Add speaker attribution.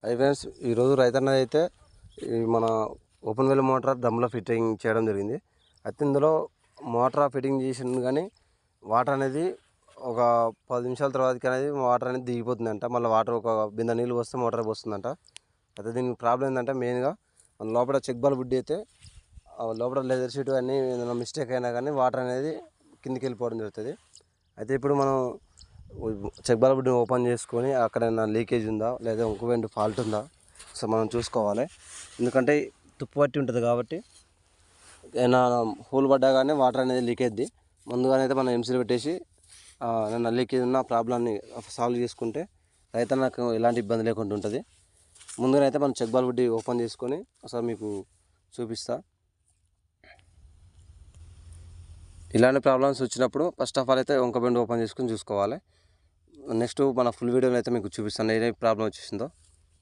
Speaker 1: Hi friends, ఈరోజు రైతన్నది అయితే మన ఓపెన్ వెల్ మోటార్ డ్రమ్లో ఫిట్టింగ్ చేయడం జరిగింది. అయితే ఇందులో మోటార్ ఫిట్టింగ్ చేసింది కానీ వాటర్ అనేది ఒక 10 నిమిషాల తర్వాతకి అనేది వాటర్ అనేది దిగిపోతుందంట. మళ్ళీ వాటర్ ఒక బిందె నీళ్ళు పోస్తే మోటార్ పోస్తుందంట. అయితే దీనికి ప్రాబ్లం ఏంటంటే మెయిన్గా మన లోపల చెక్ బాల్ బుడ్డి అయితే లోపల లెదర్ షీట్ అన్నీ ఏదైనా మిస్టేక్ అయినా కానీ వాటర్ అనేది కిందికి వెళ్ళిపోవడం జరుగుతుంది. అయితే ఇప్పుడు మనం చెక్ బాల్ బుడ్డిని ఓపెన్ చేసుకొని అక్కడ లీకేజ్ ఉందా లేదా ఇంకో ఫాల్ట్ ఉందా సో మనం చూసుకోవాలి. ఎందుకంటే తుప్పు పట్టి ఉంటుంది కాబట్టి ఏమైనా హోల్ పడ్డా కానీ వాటర్ అనేది లీక్ అవుద్ది. ముందుగానే అయితే మనం ఎంసీలు పెట్టేసి ఏమైనా లీకేజ్ ఉన్న ప్రాబ్లమ్ని సాల్వ్ చేసుకుంటే రైతన్నకు ఎలాంటి ఇబ్బంది లేకుండా ఉంటుంది. ముందుగా అయితే మనం చెక్ బాల్ బుడ్డి ఓపెన్ చేసుకొని అసలు మీకు చూపిస్తా. ఇలాంటి ప్రాబ్లమ్స్ వచ్చినప్పుడు ఫస్ట్ ఆఫ్ ఆల్ అయితే వంక బెండ్ ఓపెన్ చేసుకొని చూసుకోవాలి. నెక్స్ట్ మన ఫుల్ వీడియోలో అయితే మీకు చూపిస్తాను ఏ ప్రాబ్లం వచ్చేసిందో.